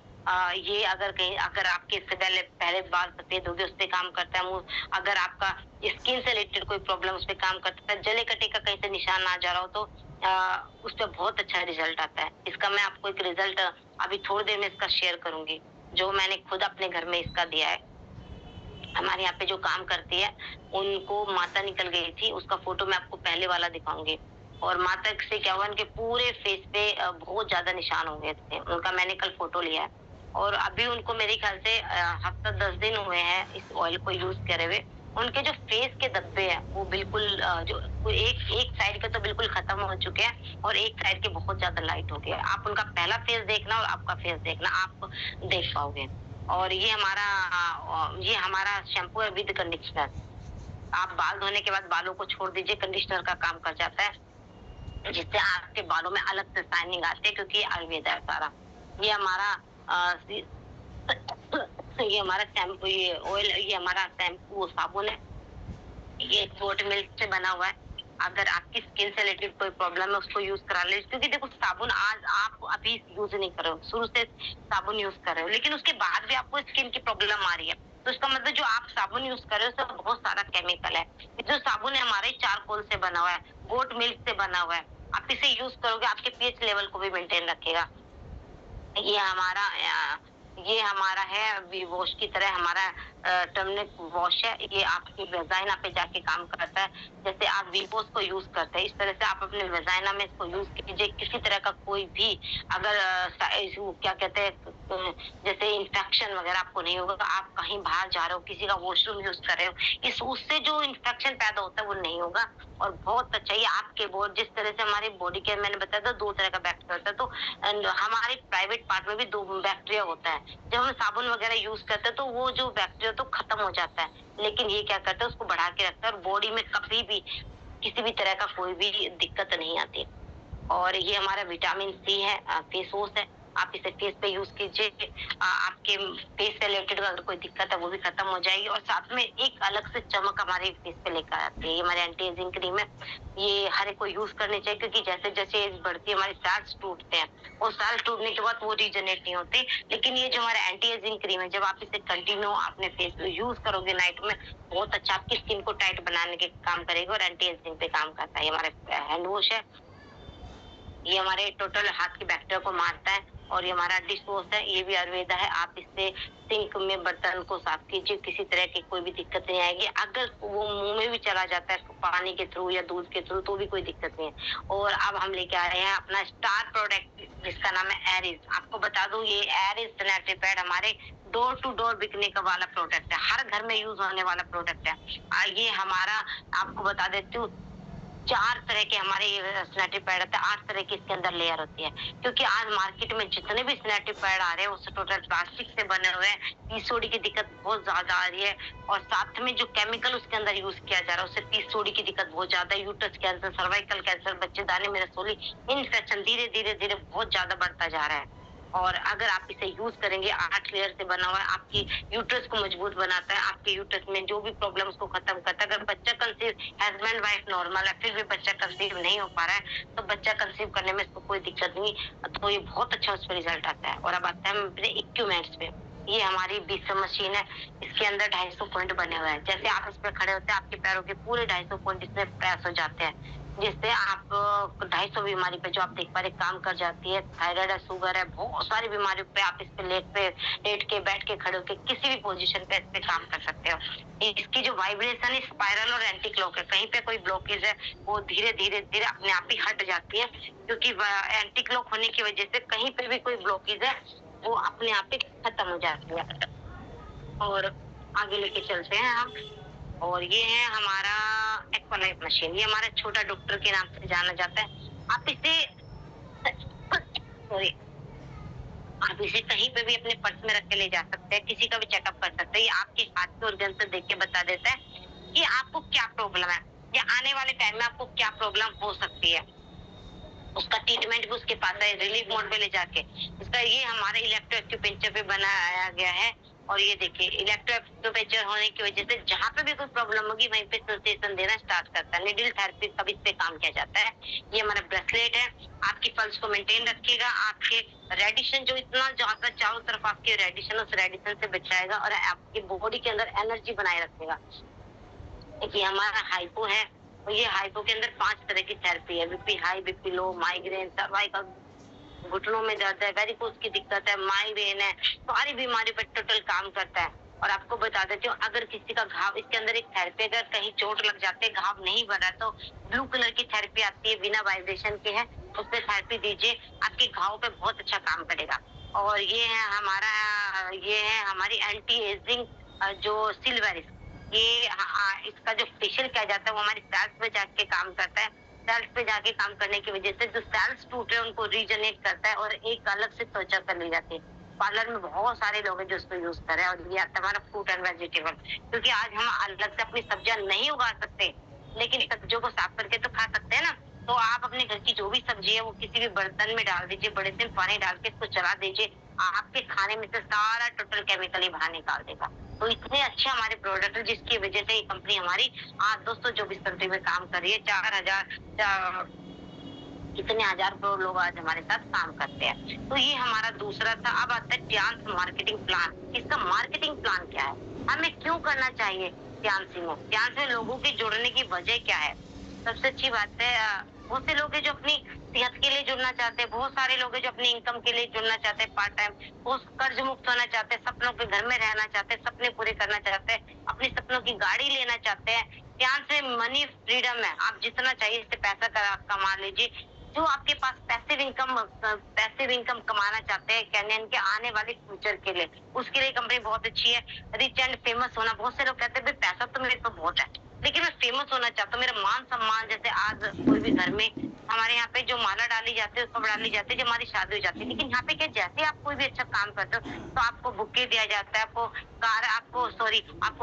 ये अगर आपके इससे पहले बाल सफेद हो गए उस पे काम करता है। मुंह, अगर आपका स्किन से रिलेटेड कोई प्रॉब्लम उस पे काम करता है, जले कटे का कहीं से निशान आ जा रहा हो तो उस पे बहुत अच्छा रिजल्ट आता है। इसका मैं आपको एक रिजल्ट अभी थोड़ी देर में इसका शेयर करूँगी, जो मैंने खुद अपने घर में इसका दिया है। हमारे यहाँ पे जो काम करती है, उनको माता निकल गई थी, उसका फ़ोटो मैं आपको पहले वाला दिखाऊँगी। और माता से क्या हुआ, उनके पूरे फेस पे बहुत ज़्यादा निशान हो गए थे। उनका मैंने कल फ़ोटो लिया है और अभी उनको मेरे ख़्याल से हफ़्ता 10 दिन हुए हैं इस ऑयल को यूज़ करे हुए। उनके जो फेस के धब्बे हैं, वो बिल्कुल जो वो एक एक साइड के तो बिल्कुल खत्म हो चुके हैं और एक साइड के बहुत ज़्यादा लाइट हो गए हैं। आप उनका पहला फेस देखना और आपका फेस देखना, आप देख पाओगे। और ये हमारा शैम्पू है विद कंडीशनर। आप बाल धोने के बाद बालों को छोड़ दीजिए, कंडीशनर का काम कर जाता है, जिससे आपके बालों में अलग से शाइनिंग आती है, क्योंकि ये आयुर्वेद है सारा। ये हमारा अ, सी ये हमारा शैम्पू, ये ऑयल, ये हमारा शैम्पू साबुन है। ये गोट मिल्क से बना हुआ है। अगर आपकी स्किन से रिलेटेड कोई प्रॉब्लम है, उसको यूज़ करा लीजिए, क्योंकि देखो साबुन आज आप अभी यूज़ नहीं कर रहे हो, शुरू से साबुन यूज़ कर रहे हो, लेकिन उसके बाद भी आपको स्किन की प्रॉब्लम आ रही है। तो इसका मतलब जो आप साबुन यूज़ कर रहे हो, उसमें बहुत सारा केमिकल है। ये जो साबुन है हमारे चारकोल से बना हुआ है, गोट मिल्क से बना हुआ है। आप इसे यूज़ करोगे, आपके पीएच लेवल को भी मेंटेन रखेगा। ये हमारा ये हमारा है वी वॉश की तरह, हमारा टर्मरिक वॉश है। ये आपकी वेजाइना पे जाके काम करता है। जैसे आप वीवॉश को यूज़ करते हैं, इस तरह से आप अपने वेजाइना में इसको यूज़ कीजिए। किसी तरह का कोई भी अगर वो क्या कहते हैं, जैसे इन्फेक्शन वगैरह आपको नहीं होगा। आप कहीं बाहर जा रहे हो, किसी का वॉशरूम यूज़ कर रहे हो, इस उससे जो इन्फेक्शन पैदा होता है वो नहीं होगा। और बहुत अच्छा ये आपके जिस तरह से हमारी बॉडी के मैंने बताया था 2 तरह का बैक्टीरिया होता है, तो हमारे प्राइवेट पार्ट में भी 2 बैक्टीरिया होता है। जब हम साबुन वगैरह यूज़ करते हैं, तो वो जो बैक्टीरिया तो खत्म हो जाता है, लेकिन ये क्या करता है, उसको बढ़ा के रखता है और बॉडी में कभी भी किसी भी तरह का कोई भी दिक्कत नहीं आती। और ये हमारा विटामिन सी है, फेस वॉश है। आप इसे फेस पे यूज़ कीजिए। आपके फेस से रिलेटेड अगर कोई दिक्कत है, वो भी खत्म हो जाएगी और साथ में एक अलग से चमक हमारे फेस पे लेकर आती है। ये हमारी एंटी एजिंग क्रीम है। ये हर एक को यूज़ करनी चाहिए, क्योंकि जैसे-जैसे एज बढ़ती है, हमारे सेल्स टूटते हैं और सेल्स टूटने के बाद वो रीजनरेट नहीं होते। लेकिन ये जो हमारा एंटी एजिंग क्रीम है, जब आप इसे कंटिन्यू अपने फेस पे यूज़ करोगे नाइट में, बहुत अच्छा आपकी स्किन को टाइट बनाने के काम करेगा और एंटी एजिंग पे काम करता है। ये हमारा हैंड वॉश है। ये हमारे टोटल हाथ के बैक्टीरिया को मारता है। और ये हमारा डिश वॉश है, ये भी आयुर्वेदा है। आप इससे सिंक में बर्तन को साफ कीजिए, किसी तरह की कोई भी दिक्कत नहीं आएगी। अगर वो मुंह में भी चला जाता है पानी के थ्रू या दूध के थ्रू, तो भी कोई दिक्कत नहीं है। और अब हम लेके आ रहे हैं अपना स्टार प्रोडक्ट, जिसका नाम है एरिस। आपको बता दूं, ये एरिस सैनिटरी पैड हमारे डोर टू डोर बिकने का वाला प्रोडक्ट है, हर घर में यूज होने वाला प्रोडक्ट है। ये हमारा, आपको बता देती हूँ, 4 तरह के हमारे ये सैनिटरी पैड होते हैं, 8 तरह की इसके अंदर लेयर होती है। क्योंकि आज मार्केट में जितने भी सैनिटरी पैड आ रहे हैं, वो टोटल प्लास्टिक से बने हुए हैं। पीसीओडी की दिक्कत बहुत ज़्यादा आ रही है और साथ में जो केमिकल उसके अंदर यूज़ किया जा रहा है, उससे पीसीओडी की दिक्कत बहुत ज़्यादा है। यूट्रस कैंसर, सर्वाइकल कैंसर, बच्चेदानी में रसोली इन्फेक्शन धीरे-धीरे बहुत ज़्यादा बढ़ता जा रहा है। और अगर आप इसे यूज़ करेंगे, 8 लेयर से बना हुआ है, आपकी यूट्रस को मजबूत बनाता है, आपके यूट्रस में जो भी प्रॉब्लम उसको खत्म करता है। अगर बच्चा कंसीव, हस्बैंड वाइफ नॉर्मल है, फिर भी बच्चा कंसीव नहीं हो पा रहा है, तो बच्चा कंसीव करने में इसको कोई दिक्कत नहीं, तो ये बहुत अच्छा उस पे रिजल्ट आता है। और अब आता है अपने इक्विपमेंट्स पे। ये हमारी बीसम मशीन है, इसके अंदर 250 पॉइंट बने हुए हैं। जैसे आप इस पे खड़े होते हैं, आपके पैरों के पूरे 250 पॉइंट इसमें प्रेस हो जाते हैं, जिससे आप 250 बीमारी पे, जो आप देख पा रहे, काम कर जाती है। थायराइड है, शुगर है, बहुत सारी बीमारियों पे आप इस पे लेट के, बैठ के, खड़े होके, किसी भी पोजीशन पे इस पे काम कर सकते हो। इसकी जो वाइब्रेशन है, स्पाइरल और एंटी क्लॉक है। कहीं पे कोई ब्लॉकेज है, वो धीरे-धीरे अपने आप ही हट जाती है, क्योंकि एंटी क्लॉक होने की वजह से कहीं पे भी कोई ब्लॉकेज है, वो अपने आप ही खत्म हो जाती है। और आगे लेके चलते हैं हम। और ये है हमारा एक्वालाइफ मशीन। ये हमारा छोटा डॉक्टर के नाम से जाना जाता है। आप इसे सॉरी आप इसे कहीं पे भी अपने पर्स में रख के ले जा सकते हैं, किसी का भी चेकअप कर सकते हैं। ये आपके हाथ के ऑर्गन से देख के बता देता है कि आपको क्या प्रॉब्लम है या आने वाले टाइम में आपको क्या प्रॉब्लम हो सकती है। उसका ट्रीटमेंट भी उसके पास है, रिलीफ मोड पे ले जाके। इसका ये हमारे इलेक्ट्रो एक्यूपेंचर पे बनाया गया है। और ये देखिए, इलेक्ट्रो एक्यूपेंचर होने की वजह से जहाँ पे भी कोई प्रॉब्लम होगी, वहीं पे सेंसेशन देना स्टार्ट करता है। नीडल थेरेपी का भी इस पे काम किया जाता है। ये हमारा ब्रेसलेट है, आपकी पल्स को मेंटेन रखेगा, आपके रेडिशन जो इतना ज्यादा चारों तरफ आपके रेडिशन, उस रेडिशन से बचाएगा और आपकी बॉडी के अंदर एनर्जी बनाए रखेगा। देखिए हमारा हाइपो है, और ये हाइपो के अंदर 5 तरह की थेरेपी है, BP high, BP low, migraine, cervical, घुटनों में दर्द है, वेरिकोज की दिक्कत है, माइग्रेन है, सारी बीमारी पर टोटल काम करता है। और आपको बता देती हूँ, अगर किसी का घाव, इसके अंदर एक थेरेपी, अगर कहीं चोट लग जाते है, घाव नहीं भर रहा, तो ब्लू कलर की थेरेपी आती है, बिना वाइब्रेशन के है, उस पे थेरेपी दीजिए, आपके घाव पे बहुत अच्छा काम करेगा। और ये है हमारी एंटी एजिंग जो सिल्वरिस, इसका जो फेशियल किया जाता है वो हमारी सेल्स पे जाके काम करता है। सेल्स पे जाके काम करने की वजह से जो सेल्स टूटे हैं उनको रीजनरेट करता है और एक अलग से त्वचा कर ली जाती है। पार्लर में बहुत सारे लोग हैं जो इसको यूज कर रहे हैं। और ये आता है हमारा फ्रूट एंड वेजिटेबल, क्योंकि आज हम अलग से अपनी सब्जियां नहीं उगा सकते, लेकिन सब्जियों को साफ करके तो खा सकते हैं ना। तो आप अपने घर की जो भी सब्जी है वो किसी भी बर्तन में डाल दीजिए, बड़े से पानी डाल के इसको चला दीजिए, आपके खाने में से सारा टोटल केमिकल ही बाहर निकाल देगा। तो इतने अच्छे हमारे प्रोडक्ट है, जिसकी वजह से ये कंपनी हमारी आज 224 कंट्री में काम कर रही है। 4000 कितने हजार करोड़ लोग आज हमारे साथ काम करते हैं। तो ये हमारा दूसरा था। अब आता है ध्यान मार्केटिंग प्लान। इसका मार्केटिंग प्लान क्या है, हमें क्यों करना चाहिए ध्यान से लोगों के जुड़ने की वजह क्या है। सबसे अच्छी बात है, बहुत से लोग हैं जो अपनी सेहत के लिए जुड़ना चाहते हैं, बहुत सारे लोग हैं जो अपनी इनकम के लिए जुड़ना चाहते हैं, पार्ट टाइम, वो कर्ज मुक्त होना चाहते हैं, सपनों के घर में रहना चाहते हैं, सपने पूरे करना चाहते हैं, अपने सपनों की गाड़ी लेना चाहते हैं। ध्यान से मनी फ्रीडम है, आप जितना चाहिए इससे पैसा कमा लीजिए। जो आपके पास पैसिव इनकम कमाना चाहते हैं कैनियन के आने वाले फ्यूचर के लिए, उसके लिए कंपनी बहुत अच्छी है। रिच एंड फेमस होना, बहुत से लोग कहते हैं भाई पैसा तो मेरे पास बहुत है, लेकिन मैं फेमस होना चाहता हूँ, मेरा मान सम्मान, जैसे आज कोई भी घर में हमारे यहाँ पे जो माला डाली जाती है उसको डाली जाती है जब हमारी शादी हो जाती है, लेकिन यहाँ पे क्या, जैसे आप कोई भी अच्छा काम करते हो तो आपको बुके दिया जाता है, आपको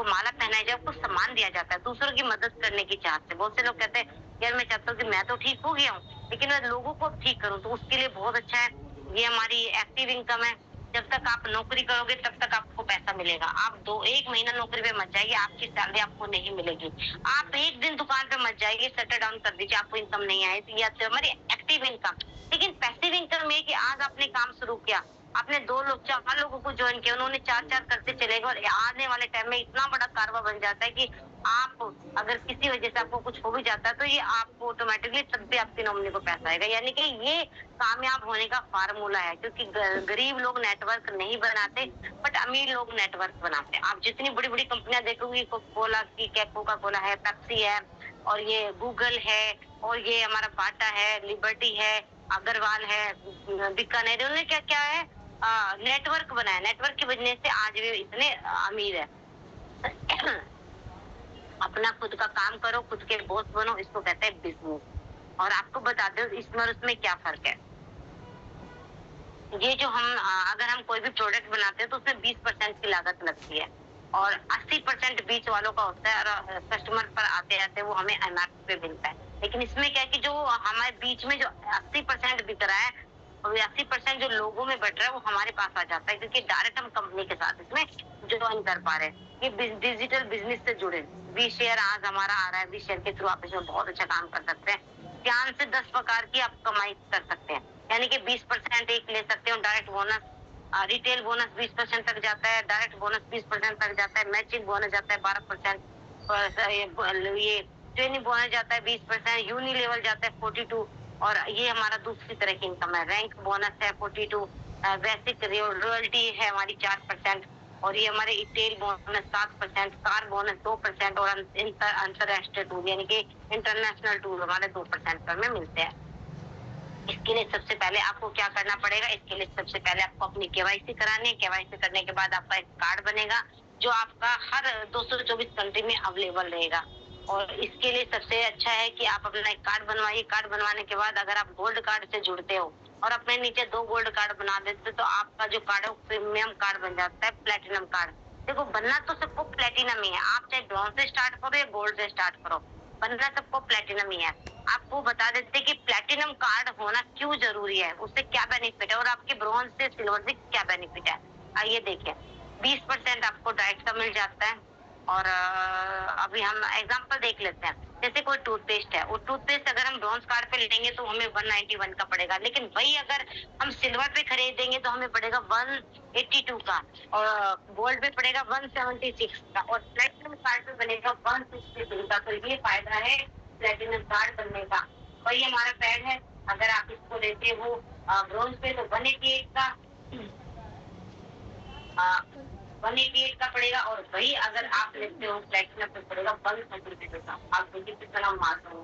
माला पहनाई जाए, आपको सम्मान दिया जाता है दूसरों की मदद करने की चाहत से। बहुत से लोग कहते हैं यार मैं चाहता हूँ कि मैं तो ठीक हो गया हूँ, लेकिन मैं लोगों को ठीक करूँ, तो उसके लिए बहुत अच्छा है। ये हमारी एक्टिव इनकम है। जब तक आप नौकरी करोगे तब तक आपको पैसा मिलेगा। आप 1 महीना नौकरी पे मत जाइए, आपकी सैलरी आपको नहीं मिलेगी। आप एक दिन दुकान पे मत जाइए, शटर डाउन कर दीजिए, आपको इनकम नहीं आए, तो ये हमारी एक्टिव इनकम। लेकिन पैसिव इनकम है कि आज आपने काम शुरू किया, आपने 2 लोग 4 लोगों को ज्वाइन किया, उन्होंने 4-4 करते चले गए, और आने वाले टाइम में इतना बड़ा कारोबार बन जाता है कि आप, अगर किसी वजह से आपको कुछ हो भी जाता है तो ये आपको ऑटोमेटिकली तब भी आपकी नॉमिनी को पैसा आएगा। यानी कि ये कामयाब होने का फार्मूला है, क्योंकि गरीब लोग नेटवर्क नहीं बनाते, बट अमीर लोग नेटवर्क बनाते हैं। आप जितनी बड़ी बड़ी कंपनियां देखोगी, कोका कोला है, पेप्सी है, और ये गूगल है, और ये हमारा बाटा है, लिबर्टी है, अग्रवाल है, बीकानेर, उन्होंने क्या क्या है, नेटवर्क बनाया। नेटवर्क की वजह से आज भी इतने अमीर है। अपना खुद का काम करो, खुद के बॉस बनो, इसको कहते हैं बिजनेस। और आपको बता दो इसमें और उसमें क्या फर्क है। ये जो अगर हम कोई भी प्रोडक्ट बनाते हैं तो उसमें 20% की लागत लगती है, और 80% बीच वालों का होता है, और कस्टमर पर आते आते वो हमें एमआरपी पे मिलता है। लेकिन इसमें क्या है कि जो हमारे बीच में जो 80% बिक रहा है, और 80% जो लोगों में बट रहा है वो हमारे पास आ जाता है, क्योंकि डायरेक्ट हम कंपनी के साथ इसमें ज्वाइन कर पा रहे हैं। ये डिजिटल बिजनेस से जुड़े बी शेयर आज हमारा आ रहा है। बी शेयर के थ्रू आप इसमें बहुत अच्छा काम कर सकते हैं। ध्यान से 10 प्रकार की आप कमाई कर सकते हैं, यानी कि 20% एक ले सकते हो। डायरेक्ट बोनस, रिटेल बोनस 20% तक जाता है, डायरेक्ट बोनस 20% तक जाता है, मैचिंग बोनस जाता है 12%, ये ट्रेनिंग बोनस जाता है 20%, यूनि लेवल जाता है 42, और ये हमारा दूसरी तरह की इनकम है। रैंक बोनस है 42, बेसिक रॉयल्टी है हमारी 4%, और ये हमारे टेल बोनस 7%, कार बोनस 2%, और अंतरराष्ट्रीय टूर यानी कि इंटरनेशनल टूर हमारे 2% पर में मिलते हैं। इसके लिए सबसे पहले आपको क्या करना पड़ेगा, इसके लिए सबसे पहले आपको अपनी केवाईसी करानी है। केवाईसी करने के बाद आपका एक कार्ड बनेगा, जो आपका हर 224 कंट्री में अवेलेबल रहेगा। और इसके लिए सबसे अच्छा है कि आप अपना एक कार्ड बनवाइए। कार्ड बनवाने के बाद अगर आप गोल्ड कार्ड से जुड़ते हो और अपने नीचे 2 गोल्ड कार्ड बना देते, तो आपका जो कार्ड है वो प्रीमियम कार्ड बन जाता है, प्लेटिनम कार्ड। देखो, बनना तो सबको प्लेटिनम ही है, आप चाहे ब्रॉन्ज से स्टार्ट करो या गोल्ड से स्टार्ट करो, बनना सबको प्लेटिनम ही है। आपको बता देते कि प्लेटिनम कार्ड होना क्यों जरूरी है, उससे क्या बेनिफिट है, और आपके ब्रॉन्ज से सिल्वर से क्या बेनिफिट है। आइए देखें। 20% आपको डाइट का मिल जाता है। और अभी हम एग्जांपल देख लेते हैं। जैसे कोई टूथपेस्ट है, वो टूथपेस्ट अगर हम ब्रॉन्ज कार्ड पे लेंगे तो हमें 191 का पड़ेगा, लेकिन वही अगर हम सिल्वर पे खरीदेंगे तो हमें पड़ेगा 182 का, और गोल्ड पे पड़ेगा 176 का, और प्लेटिनम कार्ड पे बनेगा 163 का। तो ये फायदा है प्लेटिनम कार्ड बनने का। वही हमारा पैड है, अगर आप इसको लेते हो ब्रोंज पे तो 188 का 188 का पड़ेगा, और वही अगर आप लेते हो प्लेटिनम पे पड़ेगा 130 का। आप देखिए कितना मार्जिन हो।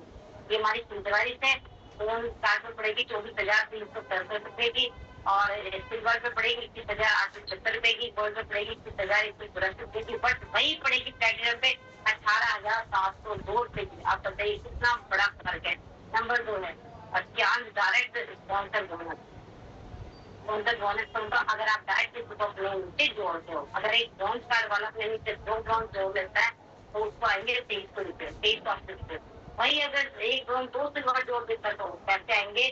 ये हमारी सिल्वरिस है, ब्रोंज कार्ड पे पड़ेगी 24,365 की, और सिल्वर पे पड़ेगी 21,876 की, गोल्ड पे पड़ेगी 21,162 की, बट वही पड़ेगी प्लेटिनम पे 18,702 की। आप बताइए कितना बड़ा फर्क है। नंबर 2 है चांद direct sponsor bonus. Sponsor bonus तो अगर आप डायरेक्ट इसको अपने नीचे जोड़ते हो, अगर एक ब्रॉन्ज कार्ड वाला अपने नीचे 2 ब्रॉन्ज जोड़ लेता है तो उसको आएंगे 2300 रुपये, 2380 रुपये। वही अगर एक ब्रॉन्ज 2 सिल्वर जोड़ देता है तो पैसे आएंगे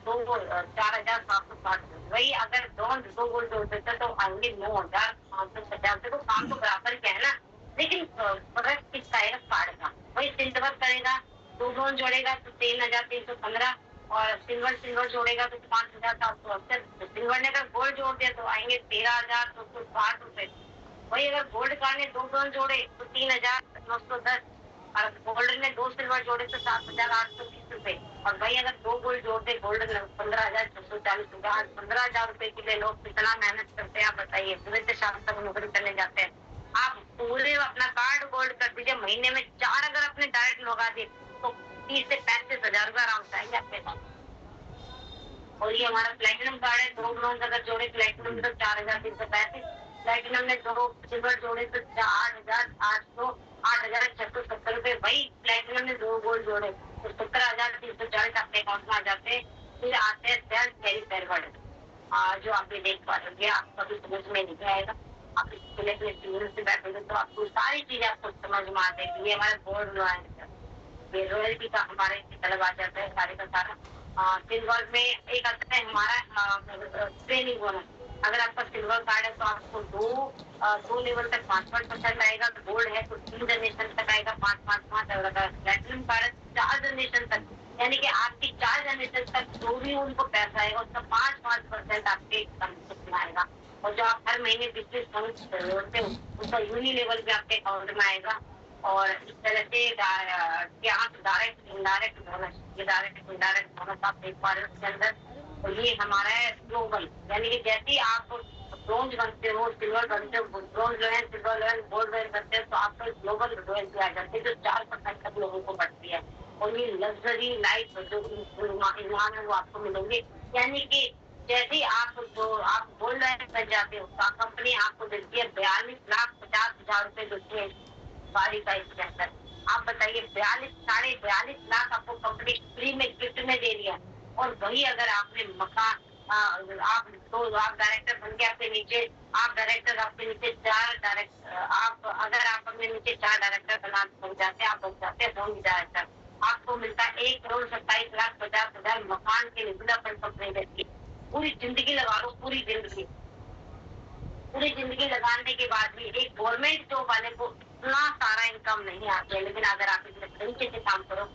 4,760। वही अगर ब्रॉन्ज 2 गोल्ड जोड़ देता है तो आएंगे 9,550। देखो काम तो बराबर क्या है ना, लेकिन फर्क किसका है? कार्ड का। वही सिल्वर करेगा, 2 ब्रॉन्ज जोड़ेगा तो 3,315, और सिल्वर जोड़ेगा तो 5,768। सिल्वर ने अगर गोल्ड जोड़ दिया तो आएंगे 13,260 रुपए। वही अगर गोल्ड कार्ड ने 2 ब्रॉन्ज जोड़े तो 3,910, और गोल्ड ने 2 सिल्वर जोड़े तो 7,820 रुपए। और भाई अगर 2 गोल्ड जोड़ते गोल्ड 15,640 रुपए। आज 15,000 रुपए के लिए लोग कितना मेहनत करते हैं आप बताइए, सुबह से शाम तक नौकरी करने जाते हैं। आप पूरे अपना कार्ड गोल्ड कर दीजिए, महीने में 4 अगर अपने डायरेक्ट लगा दिए तो 30 से 35,000 रुपए आराम से आएंगे आपके पास। और ये हमारा प्लेटिनम कार्ड है, 2 ब्रॉन्ज अगर जोड़े प्लेटिनम तो 4,335, प्लेटिनम ने 2 सिल्वर जोड़े तो 8,670 रुपए। वही प्लेटिनम ने 2 गोल्ड जोड़े तो 17,340 आपके अकाउंट में आ जाते हैं। फिर आते हैं सेल्फ कैरी फॉरवर्ड, जो आप ये देख पा रहे होंगे, आपको कभी समझ में नहीं आएगा। आप इसके लिए अपने टीम से बैठोगे तो आपको सारी चीजें आपको समझ में आ जाएगी। ये हमारे बोर्ड लॉयल्टी, ये रॉयल्टी का हमारे तलब आ जाता है सारे का सारा। सिल्वर में एक आता है हमारा ट्रेनिंग बोनस। अगर आपका सिल्वर कार्ड है तो आपको दो लेवल तक 5% आएगा। गोल्ड है तो 3 जनरेशन तक आएगा 5-5-5। और अगर प्लेटिनम कार्ड है 4 जनरेशन तक, यानी कि आपकी 4 जनरेशन तक जो भी उनको पैसा आएगा उसका 5-5% आपके अकाउंट में आएगा। और जो आप हर महीने बिजनेस फंड जोड़ते हो उसका यूनि लेवल भी आपके अकाउंट में आएगा। और इस तरह से डायरेक्ट इनडायरेक्ट बोनस, ये डायरेक्ट इनडायरेक्ट बोनस आप देख पा रहे हो इसके अंदर। तो ये हमारा है ग्लोबल, यानी कि जैसे ही आप ब्रोंज बनते हो, सिल्वर बनते हो, ब्रोंज जो है सिल्वर जो है गोल्ड बनते हो, तो आपको ग्लोबल रॉयल्टी आ जाती है जो 4% तक लोगों को बढ़ती है। और ये लग्जरी लाइफ जो इनाम है वो आपको मिलेंगे। यानी कि जैसे ही आप गोल्ड बन जाते हो तो कंपनी आपको देती है 42,50,000 रुपए देती है गाड़ी का इसके अंदर। आप बताइए 42,42,50,000 आपको कंपनी फ्री में गिफ्ट में दे दिया। और वही अगर आपने मकान आप डायरेक्टर बन के आपके नीचे आपके नीचे 4 डायरेक्टर, आप अपने नीचे 4 डायरेक्टर बन जाते हैं, आप बन जाते हैं होंगे डायरेक्टर। आपको मिलता है 1,27,50,000 मकान के लिए डेवलपमेंट कंपनी देती है। पूरी जिंदगी लगा लो, पूरी जिंदगी लगाने के बाद भी एक गवर्नमेंट जॉब वाले को इतना सारा इनकम नहीं आता है। लेकिन अगर आप इसमें तरीके से काम करो,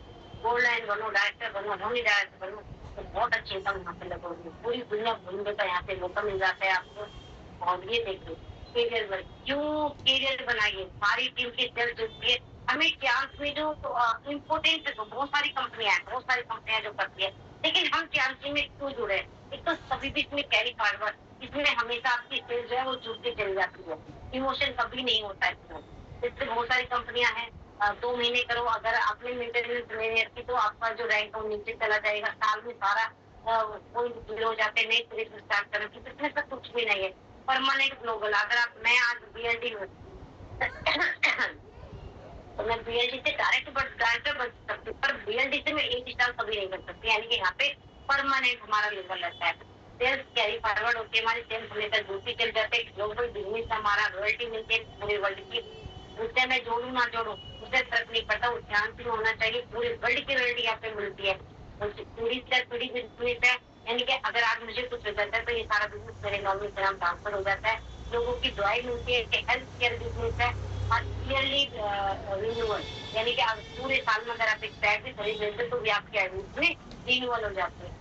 गोल्ड लाइन बनो, डायरेक्टर बनो, होनी डायरेक्टर बनो, तो बहुत अच्छी इनकम यहाँ पे लगोगे। पूरी दुनिया घूमने का यहाँ पे मौका मिल जाता है आपको। और ये देखिए क्यों कैरियर बनाइए, सारी टीम की सेल्फ जुटती है। हमें चांस में जो इम्पोर्टेंट तो बहुत सारी कंपनियां जो करती है, लेकिन हम चांस में क्यों जुड़े? एक तो सभी भी इसमें कैरी फॉरवर्ड, इसमें हमेशा आपकी सेल्स जो है वो जुड़ती चली जाती है, इमोशन कभी नहीं होता है इसमें। इससे बहुत सारी कंपनियां हैं 2 महीने करो, अगर आपने मेंटेनेंस मैनेजर की तो आपका जो रैंक है वो नीचे चला जाएगा। साल में सारा कोई जीरो हो जाते हैं, नई तरीके स्टार्ट करें, इसमें सब कुछ भी नहीं है। परमानेंट ग्लोबल, अगर मैं आज BLD तो मैं BLD से डायरेक्टर बन सकती हूँ, पर BLD से मैं 1 स्टार कभी नहीं बन सकती। यानी कि यहाँ पे परमानेंट हमारा लेवल रहता है। सेल्स कैरी फॉरवर्ड होती है, हमारी सेल्स हमेशा जुड़ती चल जाते हैं। ग्लोबल बिजनेस हमारा रॉयल्टी मिलती है पूरे वर्ल्ड की। उससे मैं जोड़ू ना जोड़ू उससे फर्क नहीं पड़ता, वो ध्यान से होना चाहिए। पूरे वर्ल्ड की रॉयल्टी यहाँ पे मिलती है। पीढ़ी से पीढ़ी बिजनेस है, यानी कि अगर आज मुझे कुछ हो जाता है तो ये सारा बिजनेस मेरे नॉमिनी से नाम ट्रांसफर हो जाता है। लोगों की दुआई मिलती है। हेल्थ केयर बिजनेस है, ईयरली रिन्यूअल, यानी कि पूरे साल में अगर आप एक पैक भी खरीद लेते तो भी आपके एडमिट में रिन्यूअल हो जाते हैं।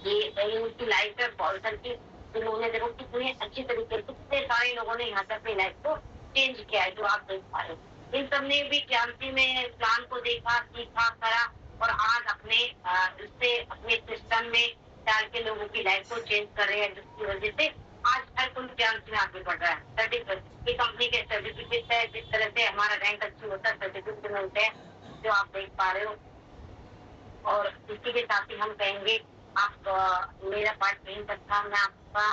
ये उनकी लाइफ है पॉलिसन की, जिन्होंने देखो कितने अच्छी तरीके से कितने सारे लोगों ने यहाँ पे अपनी लाइफ को चेंज किया है, जो आप देख पा रहे हो। इन सब ने भी क्रांति में प्लान को देखा, सीखा, करा और आज अपने इससे अपने सिस्टम में डाल के लोगों की लाइफ को चेंज कर रहे हैं, जिसकी वजह से आज हर कोई क्रांति में आगे बढ़ रहा है। सर्टिफिकेट ये कंपनी के सर्टिफिकेट है, जिस तरह से हमारा रैंक अच्छी होता है, सर्टिफिकेट मिलते हैं, जो आप देख पा रहे हो। और इसी के साथ ही हम कहेंगे आप मेरा पार्ट यहीं तक था। मैं आपका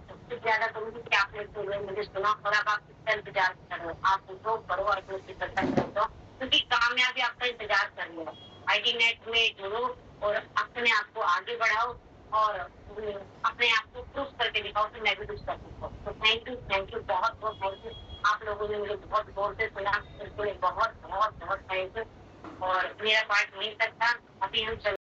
सबसे ज़्यादा करूँगी कि आपने पूरे मुझे सुना और अब आप इसका इंतज़ार करो। आप उठो, करो और अपनी सफलता खोजो क्योंकि कामयाबी आपका इंतज़ार कर रही है। आईटी नेट में जुड़ो और अपने आप को आगे बढ़ाओ और अपने आप को प्रूव करके दिखाओ कि मैं भी कुछ कर सकता हूँ। तो थैंक यू, बहुत-बहुत थैंक यू। आप लोगों ने मुझे बहुत गौर से सुना, इसके लिए बहुत-बहुत थैंक यू। और मेरा पार्ट वहीं तक था। अभी हम चल